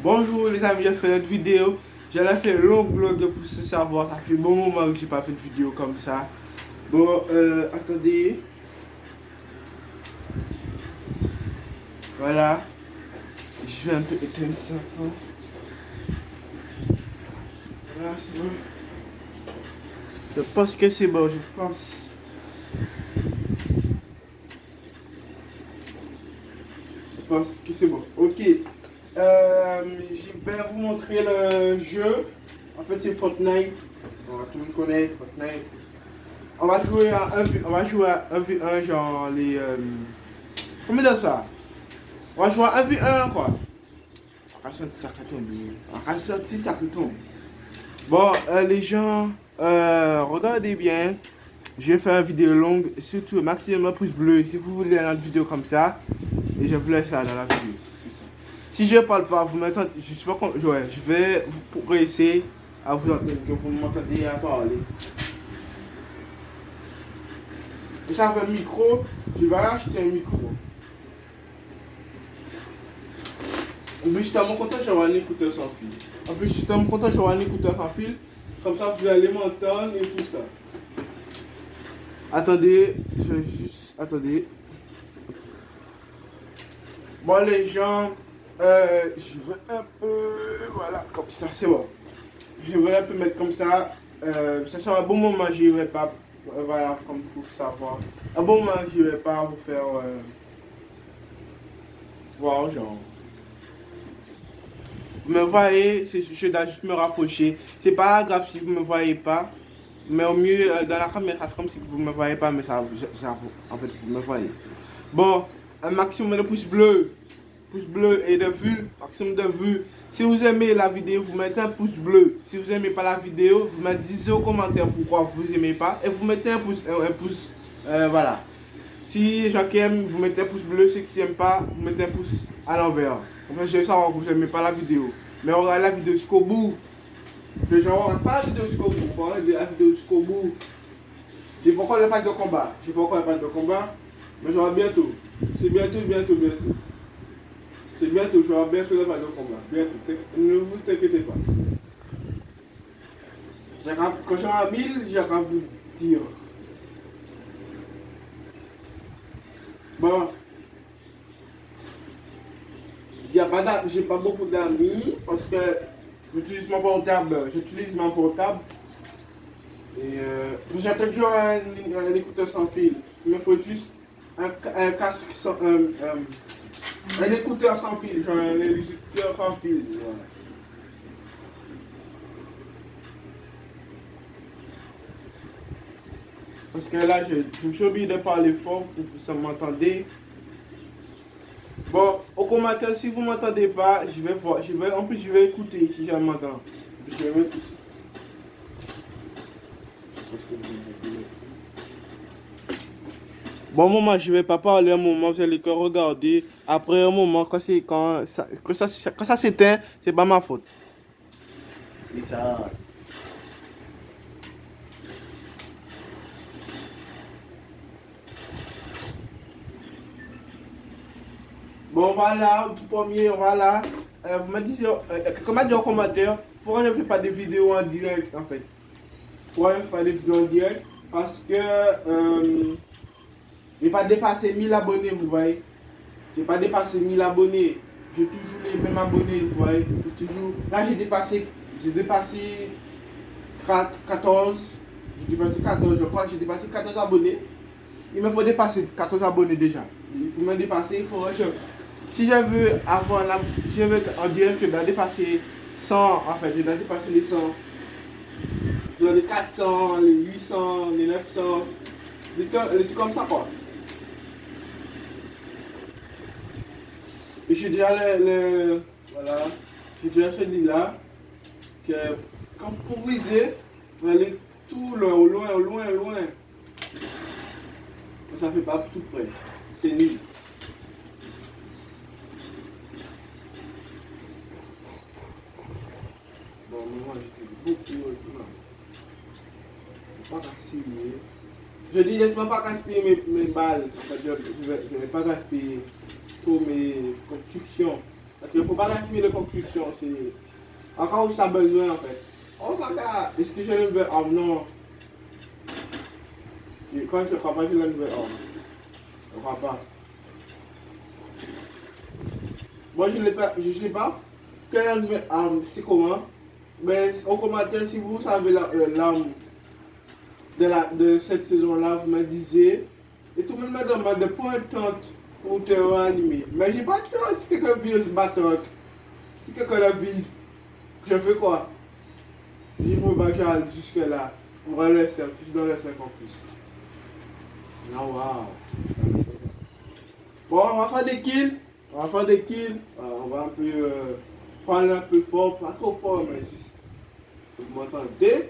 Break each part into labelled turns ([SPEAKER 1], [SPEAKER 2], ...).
[SPEAKER 1] Bonjour les amis, j'ai fait une vidéo. J'allais faire un long vlog pour se savoir. Ça fait un bon moment que j'ai pas fait de vidéo comme ça. Bon, attendez. Voilà. Je vais un peu éteindre ça. Attends. Voilà, c'est bon. Je pense que c'est bon, je pense. Je pense que c'est bon. Ok. Je vais vous montrer le jeu. En fait, c'est Fortnite. Bon, tout le monde connaît Fortnite. On va jouer à 1v1, genre les. Combien de ça? On va jouer à 1v1 quoi. On va sentir ça qui tombe. On va sentir ça qui tombe. Bon, les gens, regardez bien. Je vais faire une vidéo longue, surtout maximum pouce bleu si vous voulez une vidéo comme ça. Et je vous laisse ça dans la vidéo. Si je parle pas, vous m'entendez. Je sais pas quand. Ouais, je vais vous essayer à vous entendre, que vous m'entendez à parler. Vous avez un micro, je vais acheter un micro. En plus, je suis tellement content que j'aurai un écouteur sans fil. En plus, je suis tellement content que j'aurai un écouteur sans fil. Comme ça, vous allez m'entendre et tout ça. Attendez, je vais juste. Attendez. Bon, les gens, je vais un peu. Voilà, comme ça, c'est bon. Je vais un peu mettre comme ça. Ça sera un bon moment, je ne vais pas. Voilà, comme pour savoir. Un bon moment, je ne vais pas vous faire. Voir, genre. Vous me voyez, je dois juste me rapprocher. C'est pas grave si vous ne me voyez pas. Mais au mieux, dans la caméra, c'est comme si vous ne me voyez pas, mais ça, en fait, vous me voyez. Bon, un maximum de pouces bleus. Pouce bleu et de vues, maximum de vues. Si vous aimez la vidéo, vous mettez un pouce bleu. Si vous n'aimez pas la vidéo, vous me dites au commentaire pourquoi vous n'aimez pas. Et vous mettez un pouce, voilà. Si chacun aime, vous mettez un pouce bleu. Ceux qui n'aiment pas, vous mettez un pouce à l'envers. Comme ça, je vais savoir que vous n'aimez pas la vidéo. Mais regardez la vidéo jusqu'au bout. Les gens ne regardent pas la vidéo jusqu'au bout. Regardez la vidéo jusqu'au bout. J'ai pas encore les pages de combat. J'ai pas encore les pages de combat. Mais j'aurai bientôt. C'est bientôt. C'est bientôt, j'aurai bientôt les pages de combat. Bientôt. Ne vous inquiétez pas. Quand j'aurai 1000, j'irai vous dire. Bon. J'ai pas beaucoup d'amis parce que j'utilise mon portable. Et j'ai toujours un écouteur sans fil. Il me faut juste un casque sans. Un écouteur sans fil, genre un écouteur sans fil. Voilà. Parce que là, je suis obligé de parler fort pour que vous m'entendez. Bon, au commentaire, si vous ne m'entendez pas, je vais voir. En plus, je vais écouter si je m'entends. Je vais écouter. Bon moment, je vais pas parler un moment, vous allez que regarder. Après un moment, quand ça s'éteint, c'est pas ma faute. Et ça. Bon voilà, tout premier, voilà. Vous me dites, comment dire en commentaire, pourquoi je ne fais pas des vidéos en direct en fait. Pourquoi je ne fais pas des vidéos en direct? Parce que j'ai pas dépassé 1000 abonnés, vous voyez. J'ai pas dépassé 1000 abonnés. J'ai toujours les mêmes abonnés, vous voyez. Là j'ai dépassé 14. J'ai dépassé 14, je crois que j'ai dépassé 14 abonnés. Il me faut dépasser 14 abonnés déjà. Il faut me dépasser, il faut. Si je veux si je veux en direct, je dois dépasser 100 en fait. Je dois dépasser les 100. Je dois les 400, les 800, les 900. Les trucs comme ça quoi. Et j'ai déjà voilà. J'ai déjà celui-là. Que quand vous visez, vous allez tout loin. Ça fait pas tout près. C'est nul. Bon, moi j'étais beaucoup. Pas gaspiller. Je dis, laisse-moi pas gaspiller mes balles. C'est-à-dire, je vais pas gaspiller tous mes constructions. Il ne faut pas gaspiller de construction. C'est encore où ça a besoin en fait. Oh my god, est-ce que j'ai une nouvelle arme? Non. Et quand je crois pas que j'ai une nouvelle arme. Je crois pas. Moi je ne sais pas. Quelle nouvelle arme, c'est comment? Mais au commentaire, si vous savez l'arme de cette saison-là, vous me disiez. Et tout le monde me demande de prendre un tente pour te réanimer. Mais j'ai pas de temps si quelqu'un vise ma tente. Si quelqu'un la vise, je fais quoi? Il faut que j'aille jusque là. On va le 5, je dois le 5 en plus. Non, waouh. Bon, on va faire des kills. On va faire des kills. On va un peu prendre un peu fort, pas trop fort, mais juste. Vous m'entendez?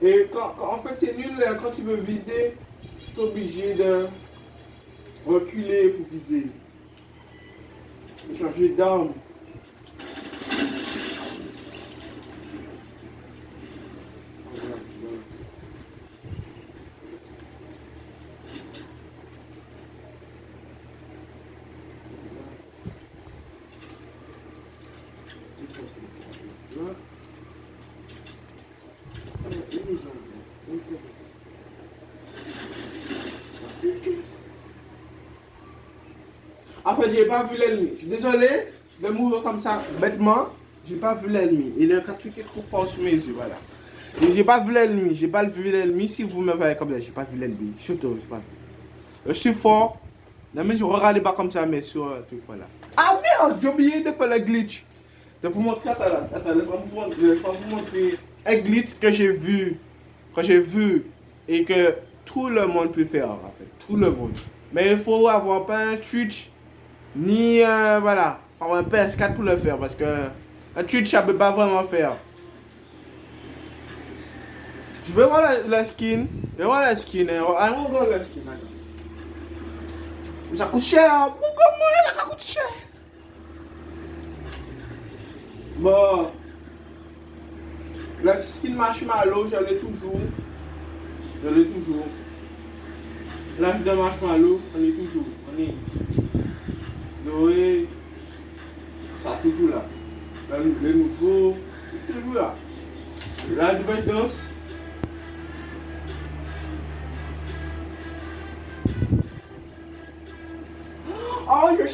[SPEAKER 1] Et en fait, c'est nul quand tu veux viser, tu es obligé de reculer pour viser. Et changer d'arme. En fait, j'ai pas vu l'ennemi. Je suis désolé de mourir comme ça bêtement. J'ai pas vu l'ennemi. Et le truc est trop fort sur mes yeux, voilà. Et j'ai pas vu l'ennemi. J'ai pas vu l'ennemi. Si vous me voyez comme ça, j'ai pas vu l'ennemi. Surtout, j'ai pas vu. Je suis fort. Non, mais je regarde pas comme ça, mais sur truc, voilà. Ah merde, j'ai oublié de faire le glitch. De vous montrer ça là. Attends, je vais vous montrer un glitch que j'ai vu. Que j'ai vu. Et que tout le monde peut faire, en fait. Tout le monde. Mais il faut avoir pas un Twitch. Ni voilà, avoir un PS4 pour le faire parce que un Twitch ça peut pas vraiment faire. Je vais voir la skin. Je vais voir la skin. Allons voir la skin. Ça coûte cher. Pourquoi ça coûte cher? Bon. La skin marshmallow, je l'ai toujours. Je l'ai toujours. L'âge de marshmallow, on est toujours. On est. Noé, ça toujours là. Le nouveau, toujours là. La nouvelle danse. Oh, je vais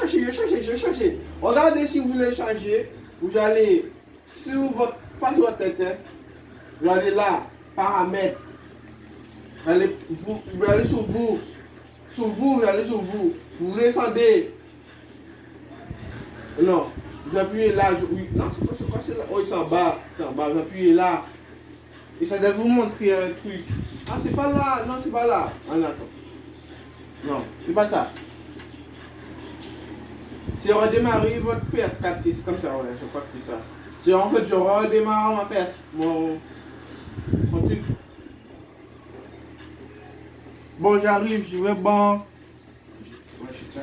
[SPEAKER 1] chercher. Regardez si vous voulez changer. Vous allez sur votre, pas sur votre tête. Vous allez là, paramètres. Vous allez sur vous. Vous allez sur vous. Vous descendez. Non, vous appuyez là, oui, non, c'est quoi, c'est là, oh, c'est en bas, vous appuyez là, et ça doit vous montrer un truc. Ah, c'est pas là, non, c'est pas là, ah, attends, non, c'est pas ça. C'est redémarrer votre PS4, c'est comme ça, ouais, je crois que c'est ça. C'est en fait, je redémarre ma PS, mon truc. Bon, j'arrive, je vais bon. Ouais, je suis ça.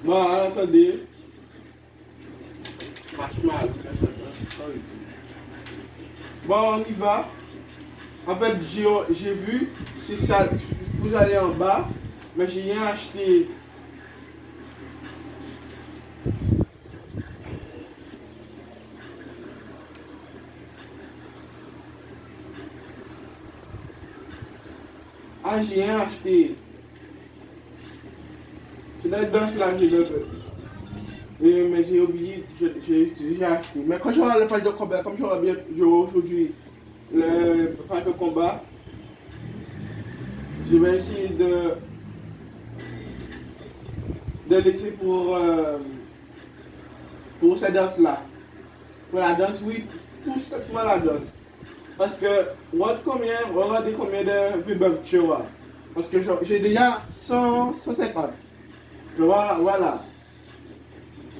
[SPEAKER 1] Bon, attendez. Bon, on y va. En fait, j'ai vu, c'est ça, vous allez en bas, mais j'ai rien acheté. Ah, j'ai rien acheté. C'est la danse là que j'ai fait. Mais j'ai oublié, j'ai déjà acheté. Mais quand j'aurai le pack de combat, comme j'aurai bien aujourd'hui le pack de combat, je vais essayer de laisser pour cette danse là. Pour la danse, oui, tout simplement la danse. Parce que, regardez combien de vibrants tu vois. Parce que j'ai déjà 150. Tu vois, voilà.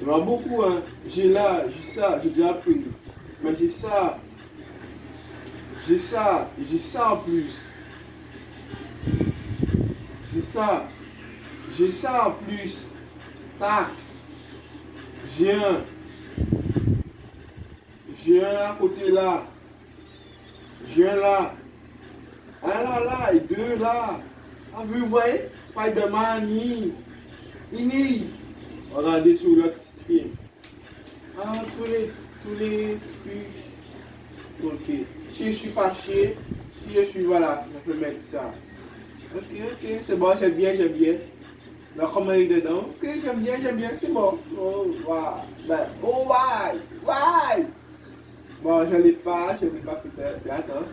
[SPEAKER 1] Il y en a beaucoup, hein. J'ai ça, j'ai déjà pris. Mais j'ai ça en plus. J'ai ça en plus. Tac. J'ai un à côté là. J'ai un là. Un là, et deux là. Ah, vous voyez? Spider-Man, Fini. Regardez sur l'autre stream. Ah, tous les trucs. Ok. Si je suis fâché, si je suis, voilà, je peux mettre ça. Ok, c'est bon, j'aime bien. La comment il est dedans. Ok, j'aime bien, c'est bon. Oh, wow. Ben, oh, why? Bon, je l'ai pas peut-être. Mais attends.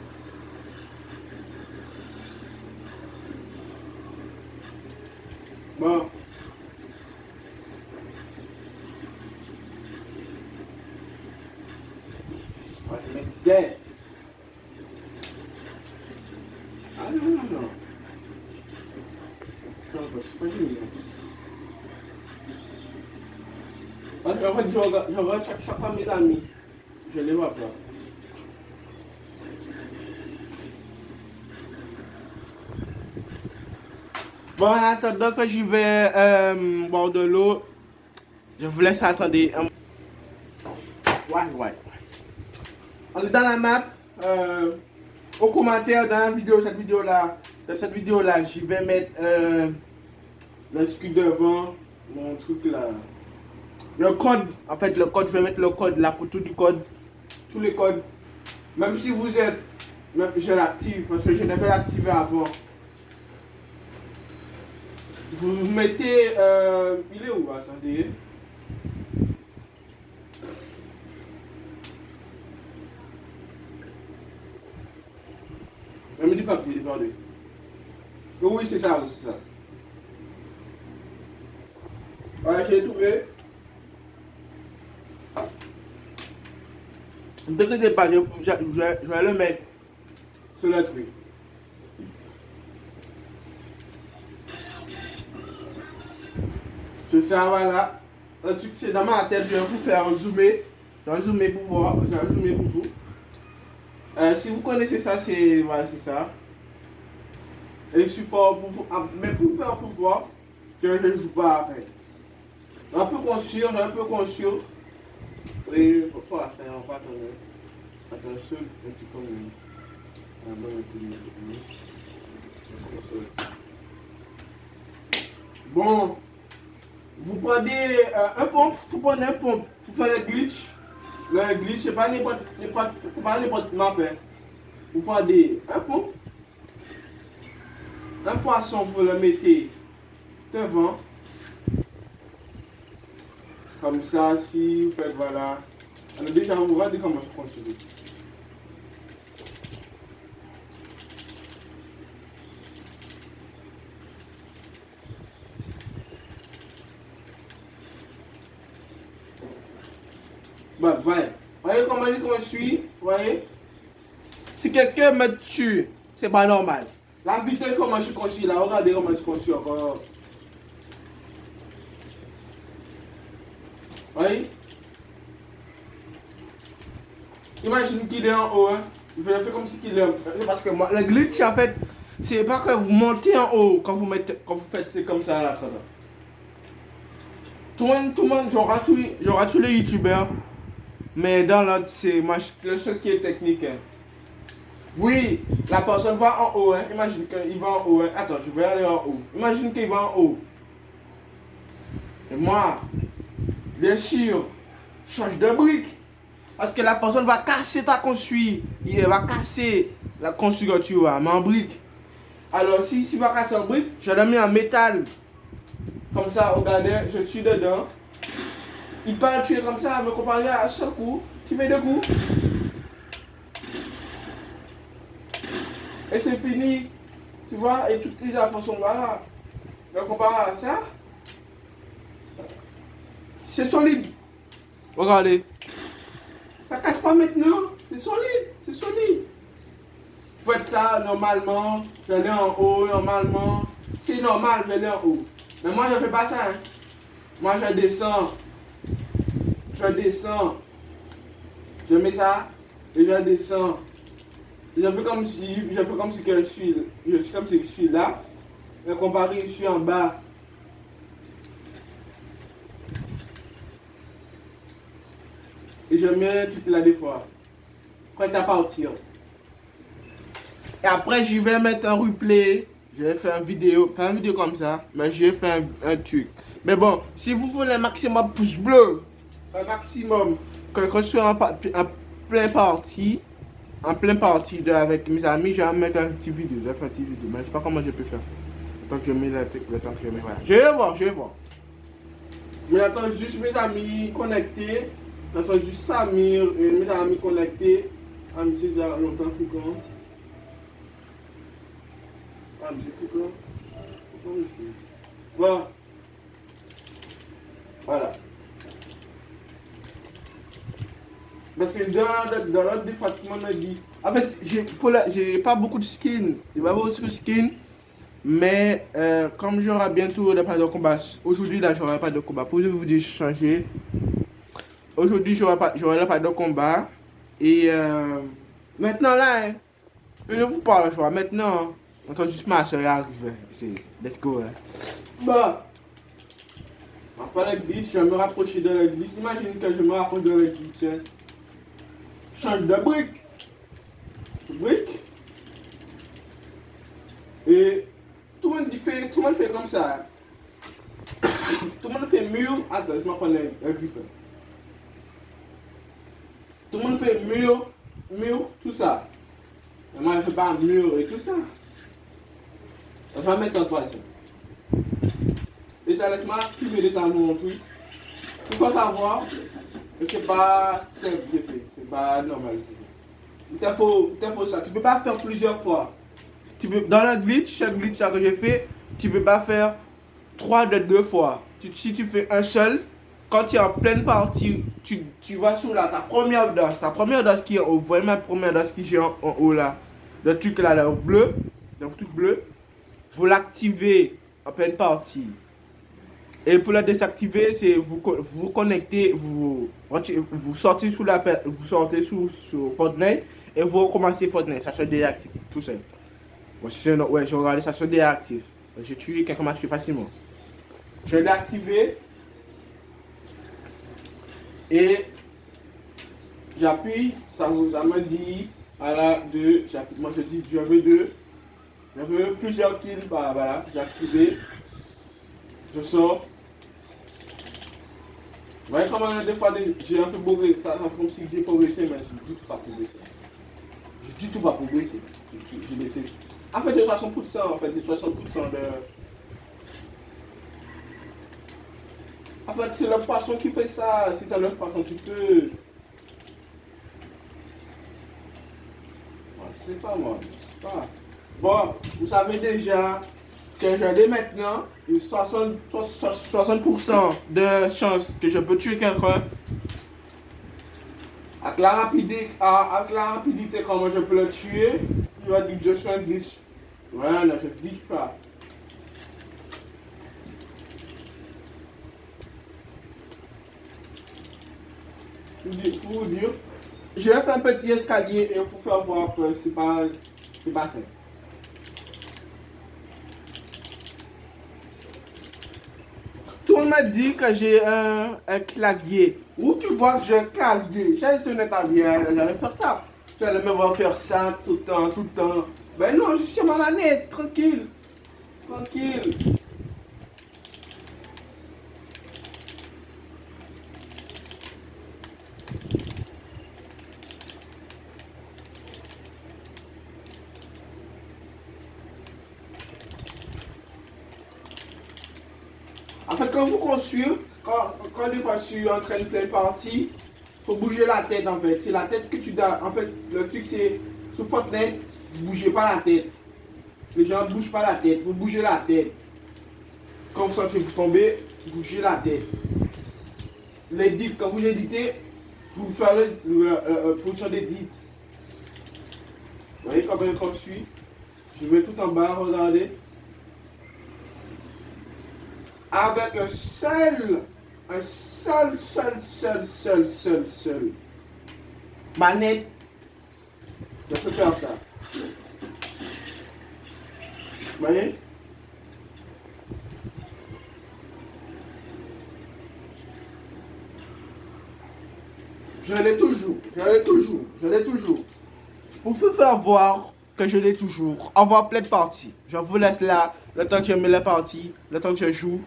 [SPEAKER 1] Bon. Moi, je me disais. Ah non. C'est pas génial. En fait, je regarde chaque fois mes amis. Je les vois pas. Bon, en attendant que j'y vais boire de l'eau, je vous laisse attendre. Ouais. On est dans la map. Au commentaire, dans la vidéo, cette vidéo-là, j'y vais mettre le scut devant, mon truc là. Le code, en fait, je vais mettre le code, la photo du code, tous les codes. Même si vous êtes, même je l'active, parce que je devais l'activer avant. Vous mettez, il est où? Attendez. Ne me dis pas que j'ai perdu. Oui, c'est ça. Ouais, j'ai trouvé. Ne t'inquiète pas, je vais le mettre sur le truc. C'est ça, voilà. Le truc, c'est dans ma tête, je vais vous faire zoomer. Je vais zoomer pour voir. Je vais zoomer pour vous. Si vous connaissez ça, c'est ça. Et je suis fort pour vous. Mais pour faire pour voir, je ne joue pas avec. Un peu conscient. Et parfois, ça n'a pas attendre. Attends, seul, un petit peu. Bon, vous prenez un pompe, vous faites le glitch. Le glitch, c'est pas n'importe map. Vous prenez un poisson, vous le mettez devant. Comme ça, si vous faites, voilà. Alors déjà, vous regardez comment je continue. Bah, voyez. Voyez comment je suis, voyez. Si quelqu'un me tue, c'est pas normal. La vitesse comment je construis là, regardez comment je construis encore. Voyez. Imagine qu'il est en haut, hein. Il fait comme si qu'il est en haut. Parce que moi, le glitch en fait, c'est pas que vous montez en haut quand vous faites c'est comme ça là. Tout le monde, j'aurai tous les youtubeurs. Mais dans l'autre, c'est moi le seul qui est technique. Hein. Oui, la personne va en haut. Hein. Imagine qu'il va en haut. Hein. Attends, je vais aller en haut. Imagine qu'il va en haut. Et moi, bien sûr, je change de brique. Parce que la personne va casser ta construit. Il va casser la construit que tu vois, mais en brique. Alors, si il va casser en brique, je le mets en métal. Comme ça, regardez, je tue dedans. Il peut tuer comme ça, me comparer à un seul coup. Tu mets deux coups. Et c'est fini. Tu vois, et toutes les affaires sont là. Me comparer à ça. C'est solide. Regardez. Ça casse pas maintenant. C'est solide. Vous faites ça normalement. Je l'ai en haut, normalement. C'est normal, je l'ai en haut. Mais moi, je ne fais pas ça. Hein. Moi, je descends. Je mets ça et je descends. Je fais comme si que je suis là. Mais comparé, je suis en bas. Et je mets toute là des fois. Prêt à partir. Et après, je vais mettre un replay. Je vais faire une vidéo, pas une vidéo comme ça, mais je vais faire un truc. Mais bon, si vous voulez un maximum pouce bleu, un maximum, que je sois en plein parti, avec mes amis, je vais mettre une petite vidéo, je vais faire une petite vidéo, mais je sais pas comment je peux faire. Le temps que je mets le temps que je mets, voilà. Je vais voir, je vais voir. Mais j'attends juste mes amis connectés, j'attends juste Samir et mes amis connectés. Ah, mais c'est déjà longtemps, c'est quand? Ah, mais c'est quand? Bon. Voilà. Parce que dans l'autre des fois, tout le monde me dit. En fait, j'ai pas beaucoup de skins. J'ai pas beaucoup de skins. Mais comme j'aurai bientôt pas de combat. Aujourd'hui, là, j'aurai pas de combat. Pour vous dire, changer. Aujourd'hui, j'aurai pas de combat. Et maintenant, là, hein, je vous parle, je vois. Maintenant, on entend juste ma soeur arrive. C'est let's go. Hein. Bah. Enfin, le glitch, je vais me rapprocher de la glitch. Imagine que je me rapproche de la glitch. Hein. Change de brique. Et tout le monde fait comme ça. Tout le monde fait mur. Attends, je m'en prends un grip. Tout le monde fait mur, tout ça. Et moi, je ne fais pas mur et tout ça. Je vais mettre en toi ça. Et ça laisse-moi activer les anneaux en tout. Il faut savoir que c'est pas simple de faire. C'est pas normal. Il te faut ça. Tu ne peux pas faire plusieurs fois. Dans le glitch, chaque glitch que j'ai fait, tu ne peux pas faire 3 de 2 fois. Si tu fais un seul, quand tu es en pleine partie, tu vas sur ta première danse qui est au vraiment ma première danse qui est en haut là, le truc là, le truc bleu, vous l'activez en pleine partie. Et pour la désactiver, c'est vous connectez, vous sortez sur Fortnite et vous recommencez Fortnite, ça se désactive tout seul. Bon, ouais, j'ai regardé, ça se déactive. J'ai tué quelqu'un m'a tué facilement. Je l'ai activé et j'appuie, ça me dit à la 2, moi je dis je veux plusieurs kills, bah, voilà, j'ai activé, je sors. Vous voyez comment des fois j'ai un peu progressé, ça fait comme si j'ai progressé, mais je ne dis tout pas progresser. Je dis tout pas progresser. J'ai laissé. En fait, j'ai 60%, en fait, j'ai 60% de. En fait, c'est le poisson qui fait ça. Si t'as le poisson, tu peux. Je sais pas moi, je sais pas. Bon, vous savez déjà que j'ai maintenant 60% de chance que je peux tuer quelqu'un. Avec la rapidité, comment je peux le tuer, il va dire que je suis un glitch. Voilà, je ne glitch pas. Pour vous dire, je vais faire un petit escalier et il faut faire voir que c'est pas simple. Tout le monde me dit que j'ai un clavier. Où tu vois que j'ai un clavier? J'ai une clavier, j'allais faire ça. J'allais me voir faire ça tout le temps. Ben non, je suis sur ma manette, tranquille. En fait, quand vous construisez, quand des fois je suis en train de faire partie, il faut bouger la tête en fait. C'est la tête que tu dois. En fait, le truc c'est, sur Fortnite, vous ne bougez pas la tête. Les gens ne bougent pas la tête, vous bougez la tête. Quand vous sentez vous tomber, bougez la tête. Quand vous éditez, vous faites la position d'édit. Vous voyez comment je construis? Je vais tout en bas, regardez. Avec un seul manette, je peux faire ça. Vous voyez? Je l'ai toujours. Pour vous faire voir que je l'ai toujours, on va plein de parties. Je vous laisse là, le temps que je mets la partie, le temps que je joue.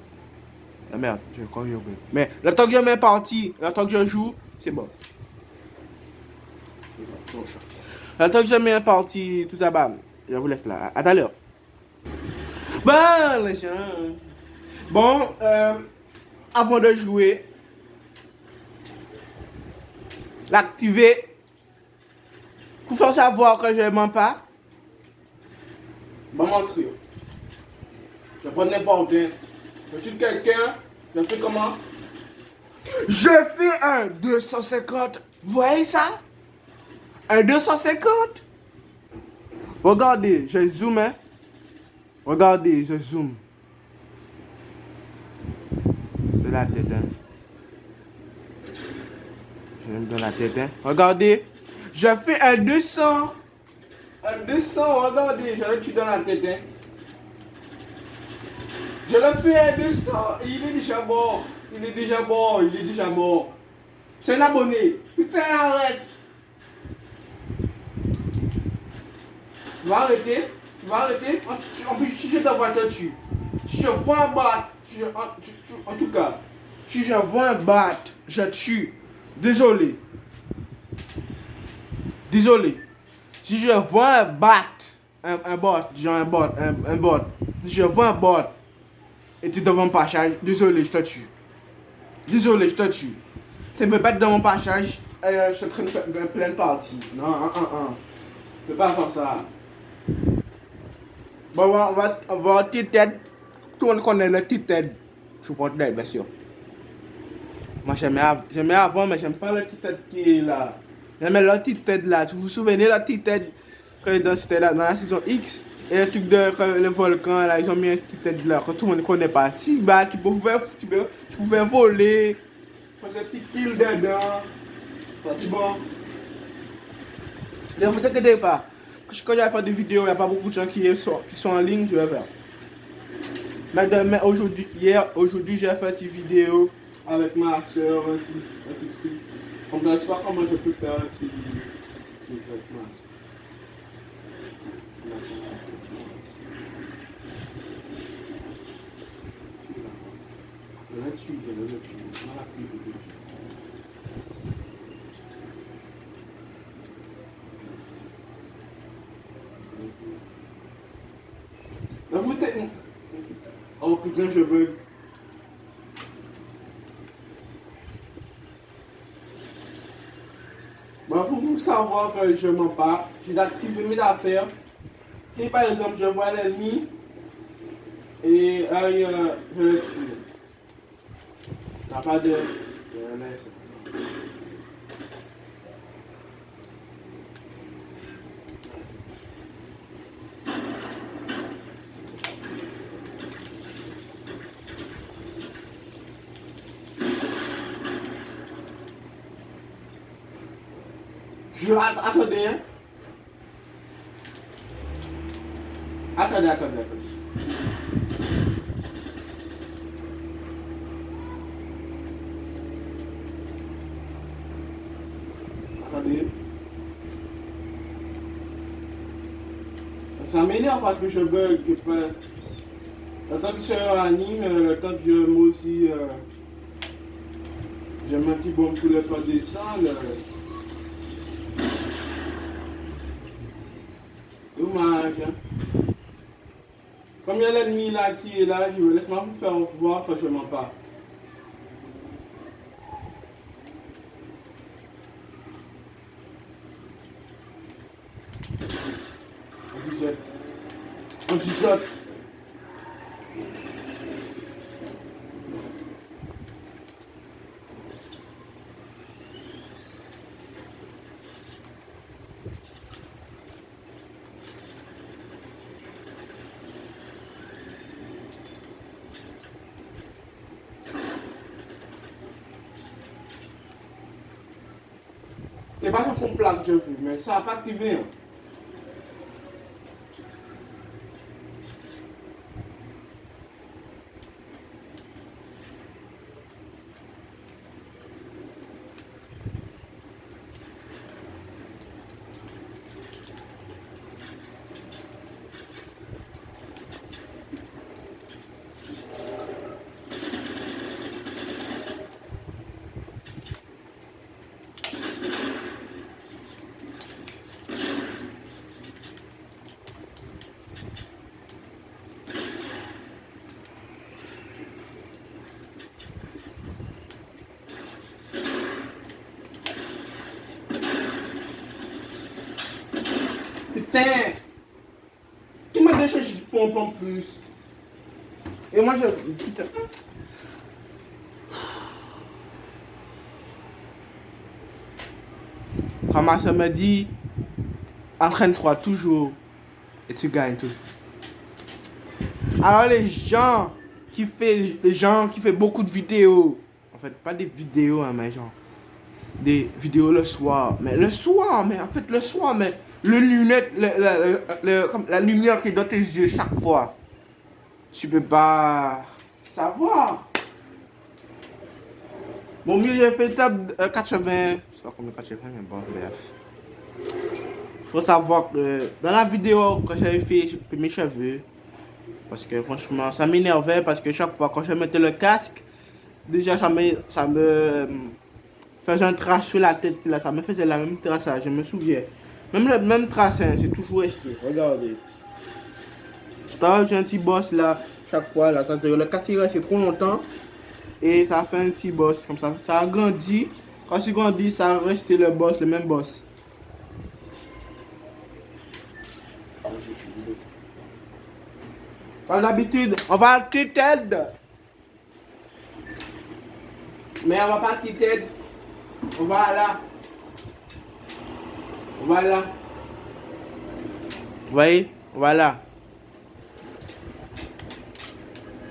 [SPEAKER 1] Ah merde, j'ai encore eu un bruit. Mais le temps que je mets parti, le temps que je joue, c'est bon. Le temps que je mets parti, tout ça, bam. Je vous laisse là. À tout à l'heure. Bon, les gens. Bon, avant de jouer, l'activer pour faire savoir que je ne mens pas. Je vais montrer. Je prends n'importe quoi. Je suis quelqu'un, je fais comment? Je fais un 250. Vous voyez ça? Un 250. Regardez, je zoome. Hein? Regardez, je zoome. De la tête. Hein? Je de la tête. Hein? Regardez. Je fais un 200. Un 200, regardez, je le tue dans la tête. Hein? Je le fais un 200. Il est déjà mort. Il est déjà mort. Il est déjà mort. C'est un abonné. Putain, arrête. Tu vas arrêter. Tu vas arrêter. En plus, si je t'envoie, te tue. Si je vois un bat, en tout cas, si je vois un bat, je tue. Désolé. Désolé. Si je vois un bat, un bot, genre un bot, si je vois un bot et tu es devant mon passage, désolé, je te tue. Désolé, je te tue. Tu me battre dans mon passage, je suis en train de faire une pleine partie. Non, je peux pas faire ça. Bon, on va voir T-Ted. Tout le monde connaît le T-Ted. Je porte d'aide, bien sûr. Moi, j'aimais avant, mais j'aime pas le T-Ted qui est là. J'aimais le T-Ted là. Tu vous souvenez le T-Ted quand c'était là dans la saison X? Et le truc de le volcan là, ils ont mis un T-Ted là, que tout le monde ne connaît pas. Si, bah, tu pouvais voler, faire ce petit kill dedans. C'est bon. Ne vous inquiétez pas. Quand j'allais faire des vidéos, il n'y a pas beaucoup de gens qui sont en ligne, je vais faire. Mais aujourd'hui, j'ai fait une vidéo avec ma soeur, un petit truc. Donc, je ne sais pas comment je peux faire un petit vidéo avec ma soeur. Oh putain, je bug. Bon, pour vous savoir que je mens pas, j'ai activé mes affaires. Si par exemple je vois l'ennemi et je le tue. Il n'y a pas de. Attendez, hein. Attendez. Attendez. Ça m'énerve parce que je bug. Le temps que je réanime, le temps que moi aussi, j'ai un petit bon pour le faire descendre. Dommage. Hein? Comme il y a l'ennemi là qui est là, je vais laisse-moi vous faire voir que je mens pas. On dit ça. C'est pas un plat que je fais, mais ça n'a pas activé. Hein. matin. Tu m'as déjà changé de pompe en plus. Et moi, je... Putain. Quand ma soeur me dit, entraîne-toi toujours et tu gagnes toujours. Alors les gens qui font beaucoup de vidéos, en fait pas des vidéos hein, mais genre des vidéos le soir, mais le lunette, comme la lumière qui est dans tes yeux chaque fois, tu peux pas savoir. Bon mieux j'ai fait tab 80, je sais pas combien 80 mais bon bref. Faut savoir que dans la vidéo que j'avais fait, j'ai coupé mes cheveux. Parce que franchement, ça m'énervait parce que chaque fois quand je mettais le casque, déjà ça me faisait un trace sur la tête. Là, ça me faisait la même trace, je me souviens. Même le même trace, hein, c'est toujours resté. Regardez. J'ai un petit boss là, chaque fois. Là, le casque il reste trop longtemps. Et ça fait un petit boss comme ça. Ça a grandi. Quand c'est grandi, ça a resté le boss, le même boss. Comme d'habitude, on va à Tited. Mais on va pas à Tited. On va là. On va là. Vous voyez? On va là.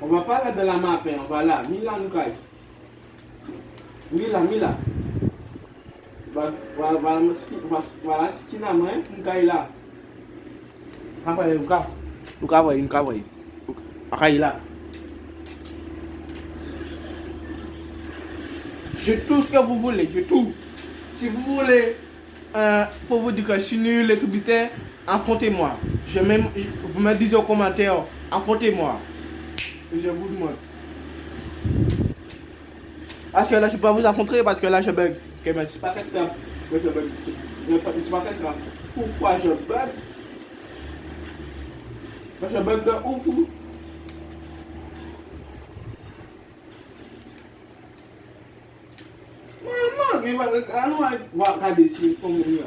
[SPEAKER 1] On va pas là dans la map, hein. On va là. Mila nous caille. Mila. Voilà ce qu'il a, moi. Nous caille là. Nous caille. Là. Je tout ce que vous voulez, je tout. Si vous voulez, pour vous dire que je suis nul et tout putain, affrontez-moi. Vous me dites aux commentaires, affrontez-moi. Et je vous demande. Parce que là, je ne peux pas vous affronter parce que là, je bug. Parce que je ne sais pas qu'est-ce que je bug. Je ne sais pas qu'est-ce que pourquoi je bug. Je bug de ouf. Non, mais on va regarder si il faut mourir.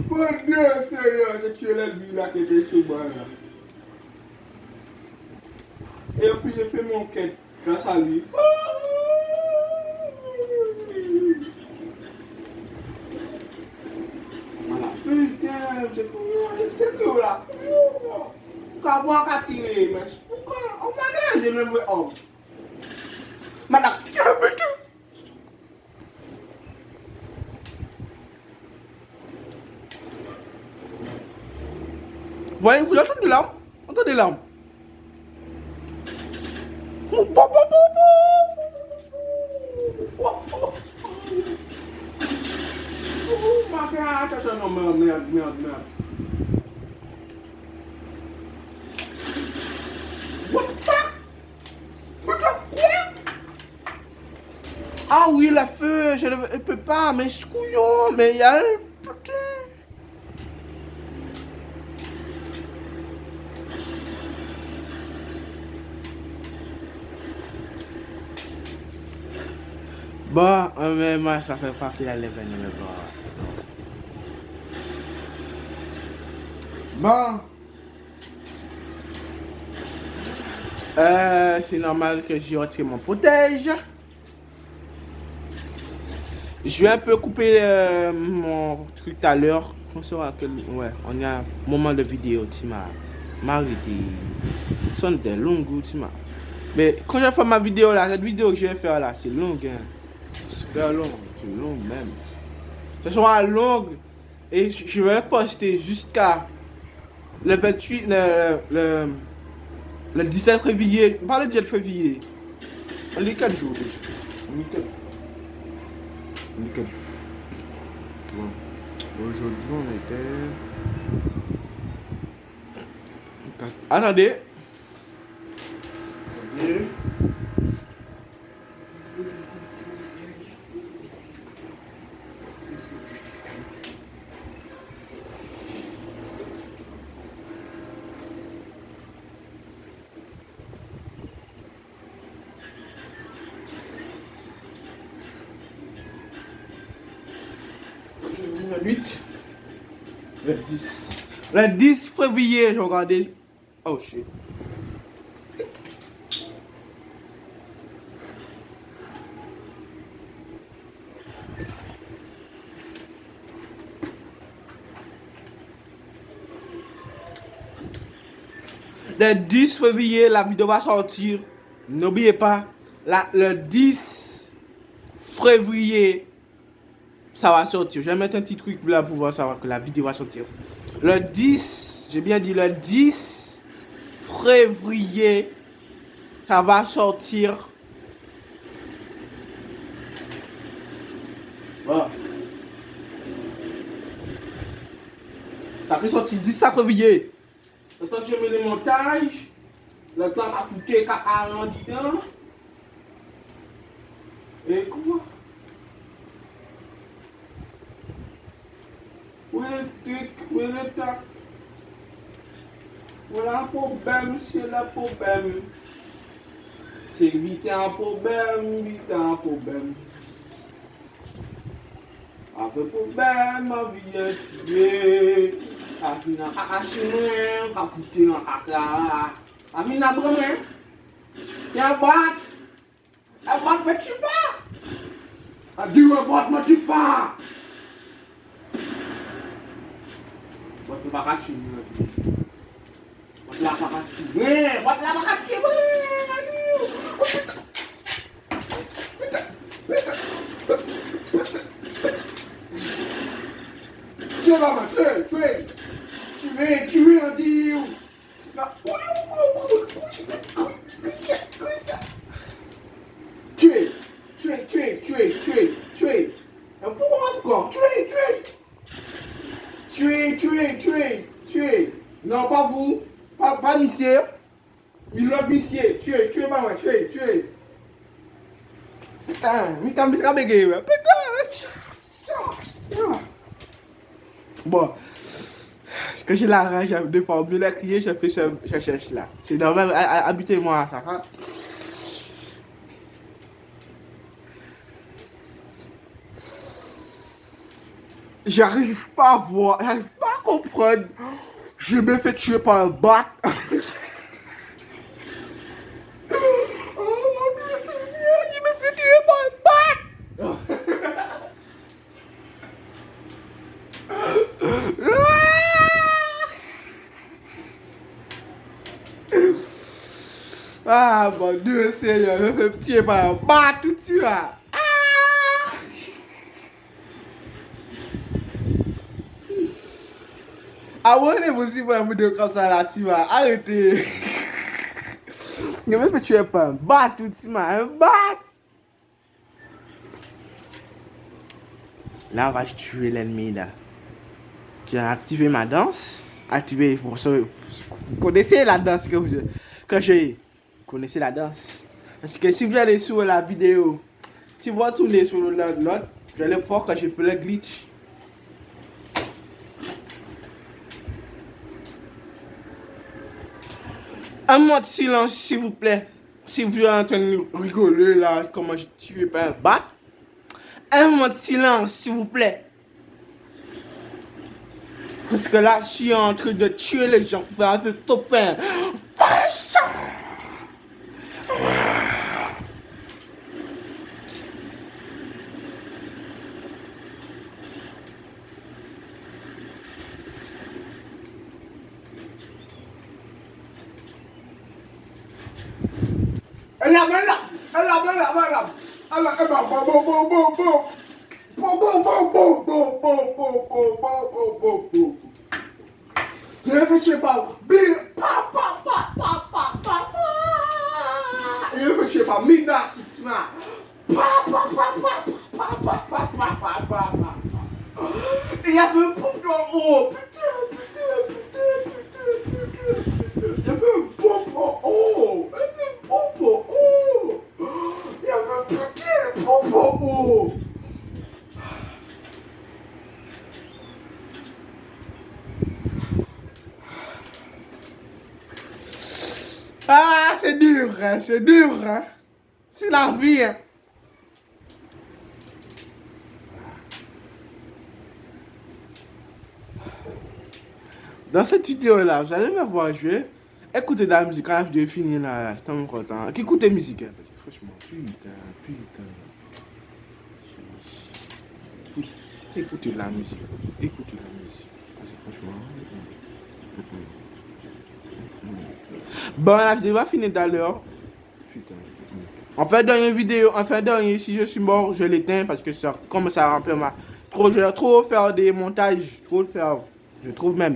[SPEAKER 1] Mon Dieu, Seigneur, j'ai tué l'ennemi là qui était sur moi là. Et puis j'ai fait mon quête grâce à lui. Voilà. Putain, c'est que là. Pourquoi avoir qu'à tirer, mais pourquoi on m'a gagné le même homme. Madame, voyez, vous entendez des larmes? Entendez des larmes? Non, merde. What the fuck? Ah oui, la feu, je ne peux pas, mais ce couillon, mais il y a un putain. Bon, mais moi, ça fait pas qu'il allait venir me voir. Bon. C'est normal que j'ai retiré mon protège. Je vais un peu couper mon truc tout à l'heure. On saura que ouais, on a un moment de vidéo, tu m'as arrêté. Son de long, tu m'as. Mais quand je fais ma vidéo là, cette vidéo que je vais faire là, c'est long, hein. Super long, c'est long même. Ce sera longue et je vais la poster jusqu'à le 28, le 17 février. Pas le 17 février. On est 4 jours déjà. On est 4 jours. Bon. Aujourd'hui on était... Attendez. Le 8. Le 10. Le 10 février, je regardais. Oh shit. Le 10 février, la vidéo va sortir. N'oubliez pas, le 10 février, ça va sortir. Je vais mettre un petit truc là pour pouvoir savoir que la vidéo va sortir. Le 10, j'ai bien dit le 10 février, ça va sortir. Voilà. Ça peut sortir 10 février. Le temps que je mets les montages, le temps à foutre caca en dedans. Et quoi? Où est le truc? Où est le tac? Voilà un problème, c'est le problème. C'est vite un problème, vite un problème. Après problème, ma vie est tuée. A fin nan kaka chinen, ka foute nan kaka. A fin nan bremen. Y'a bat. A bat me tue pas. A dit un bat me tue pas. Bat la kaka chinen. Bat la kaka chinen. Bat la kaka chinen. Oh putain. Putain. Putain. Tu vas me tuer. Tu es un dieu. Tuer. Pourquoi encore? Tuer. Non, pas vous. Pas monsieur. Il l'autre monsieur. Tuer, pas moi. Tuer. Putain, mais t'as mis ça bégaye. Putain. Bon. Parce que j'ai la rage de formuler crier, je fais je cherche là. C'est normal, habitez-moi à ça. Hein? J'arrive pas à voir, j'arrive pas à comprendre. Je me fais tuer par un bat. Oh mon Dieu, Seigneur, je me fais tuer par un bat. Ah mon Dieu Seigneur, je me fais tuer par un bat tout de suite. Abonnez-vous si vous avez une vidéo comme ça là, tu vas arrêtez. Je me fais tuer par un bat tout de suite, un bat. Là, on va tuer l'ennemi là. J'ai activé ma danse. Vous connaissez la danse que j'ai. Vous connaissez la danse. Parce que si vous allez sur la vidéo, si vous retournez sur l'autre, vous allez voir que j'ai fait le glitch. Un mot de silence, s'il vous plaît. Si vous êtes en train de rigoler là, comment je tue par un bat. Un mot de silence, s'il vous plaît. Parce que là, je suis en train de tuer les gens pour faire un copain. Je vais faire tuer par Bill. Je vais faire tuer par Mina. Il y avait un pompe en haut. Il y avait un pompe en haut. Il y avait un putain de pompe en haut. Ah, c'est dur, hein, c'est dur, hein. C'est la vie, hein. Dans cette vidéo-là, vous allez me voir jouer. Écoutez de la musique quand la vidéo est finie là, je suis content. Écoutez la musique, hein, parce que franchement, putain. Écoutez de la musique. Écoutez de la musique. Parce que franchement. Bon, la vidéo va finir d'ailleurs. Putain. En fait, dernière vidéo, si je suis mort, je l'éteins parce que ça commence à remplir ma. Je vais trop faire des montages. Trop faire. Je trouve même.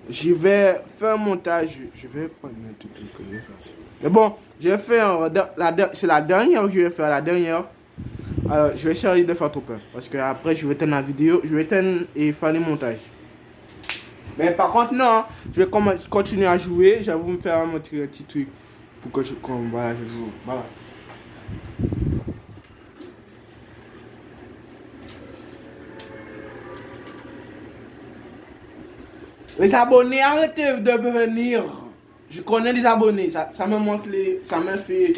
[SPEAKER 1] Je vais faire un montage. Je vais prendre un truc que je vais faire. Mais bon, je vais faire. C'est la dernière que je vais faire. La dernière. Alors, je vais essayer de faire trop peur. Parce que après, je vais éteindre la vidéo. Je vais éteindre et faire les montages. Mais par contre, non. Je vais continuer à jouer. Je vais vous me faire un petit truc. Pour que je. Voilà, je joue. Voilà. Les abonnés, arrêtez de venir. Je connais les abonnés. Ça me montre les. Ça me fait.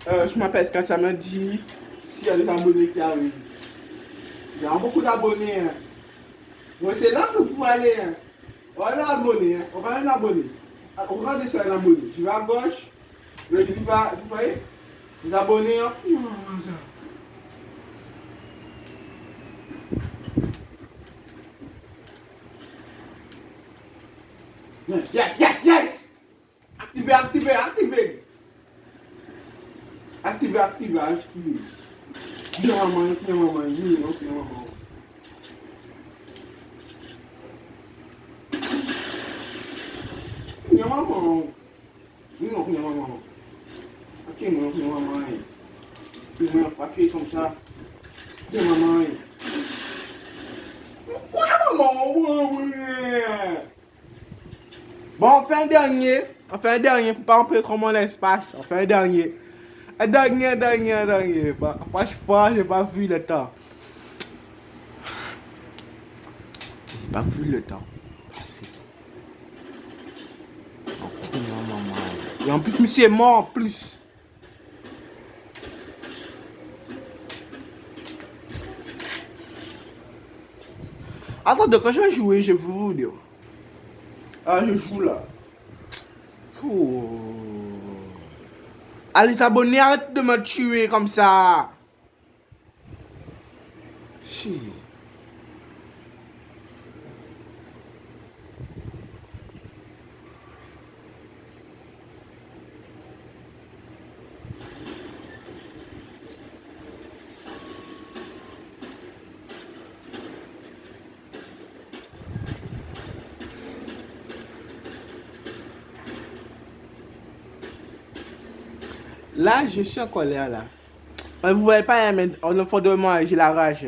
[SPEAKER 1] Je m'appelle quand ça me dit s'il y a des abonnés qui arrivent. Il y a beaucoup d'abonnés. Hein. Ouais, c'est là que vous allez. Hein. Voilà l'abonné. Hein. On va un abonné. Regardez ça, un abonné. Je vais à gauche. Vous voyez les abonnés. Hein. Yes! Activez. Activez. Viens, maman. Viens, maman. Papier comme ça. Viens, maman. Quoi, maman? Bon, on fait un dernier pour pas remplir trop mon espace. On fait un dernier. Un dernier. Franchement, j'ai pas vu le temps. J'ai pas vu le temps. Et en plus, monsieur est mort en plus. Attendez, quand je vais jouer, je vais vous dire. Ah, je joue là. Oh. Allez, abonnés, arrête de me tuer comme ça. Si. Là, je suis en colère là. Mais vous voyez pas, mais au fond de moi, j'ai la rage.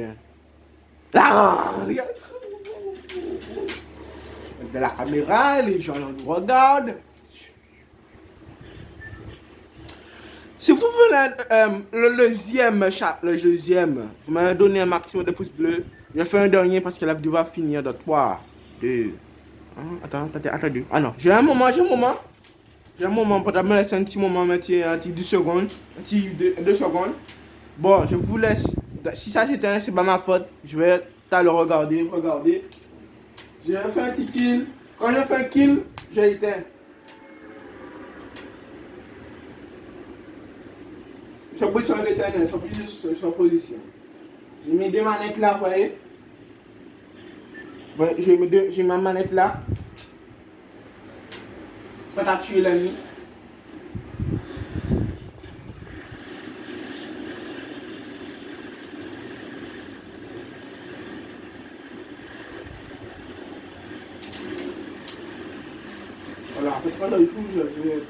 [SPEAKER 1] La rage. De la caméra, les gens nous regardent. Si vous voulez le deuxième, vous m'avez donné un maximum de pouces bleus. Je fais un dernier parce que la vidéo va finir dans 3, 2. Attendez. Ah non, j'ai un moment. Peut-être me laisser un petit moment, un petit 2 secondes. Un petit 2 secondes. Bon, je vous laisse. Si ça s'éteint, c'est pas ma faute. Je vais le regarder. Je vais faire un petit kill. Quand je fais un kill, j'ai éteint. Sur position d'éteindre, sur position. J'ai mis 2 manettes là, vous voyez. J'ai ma manette là. Prêt à tuer l'ennemi. Voilà, en fait, quand je joue, je vais.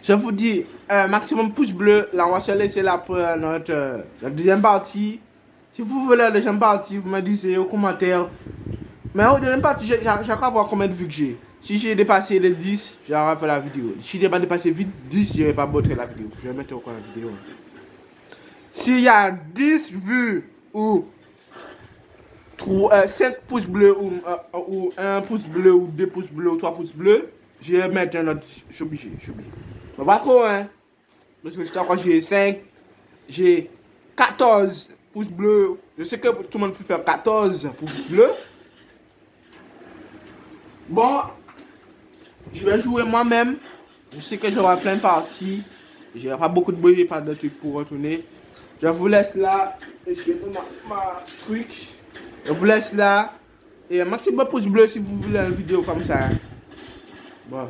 [SPEAKER 1] Je vous dis, maximum pouce bleu. Là, on va se laisser là pour notre la deuxième partie. Si vous voulez la deuxième partie, vous me dites aux commentaires. Mais au deuxième partie, j'ai qu'à voir combien de vues que j'ai. Si j'ai dépassé les 10, j'aurai fait la vidéo. Si j'ai pas dépassé vite 10, je vais pas montrer la vidéo. Je vais mettre encore la vidéo. S'il y a 10 vues ou 5 pouces bleus ou 1 pouce bleu ou 2 pouces bleus ou 3 pouces bleus, je vais mettre un autre. Je suis obligé. Mais pas trop, hein. Parce que je crois que j'ai 5, j'ai 14 pouces bleus. Je sais que tout le monde peut faire 14 pouces bleus. Bon, je vais jouer moi-même. Je sais que j'aurai plein de parties. J'ai pas beaucoup de bruit, pas de trucs pour retourner. Je vous laisse là. Et je vais ma truc. Je vous laisse là. Et un maximum de pouces bleus si vous voulez une vidéo comme ça. Bon.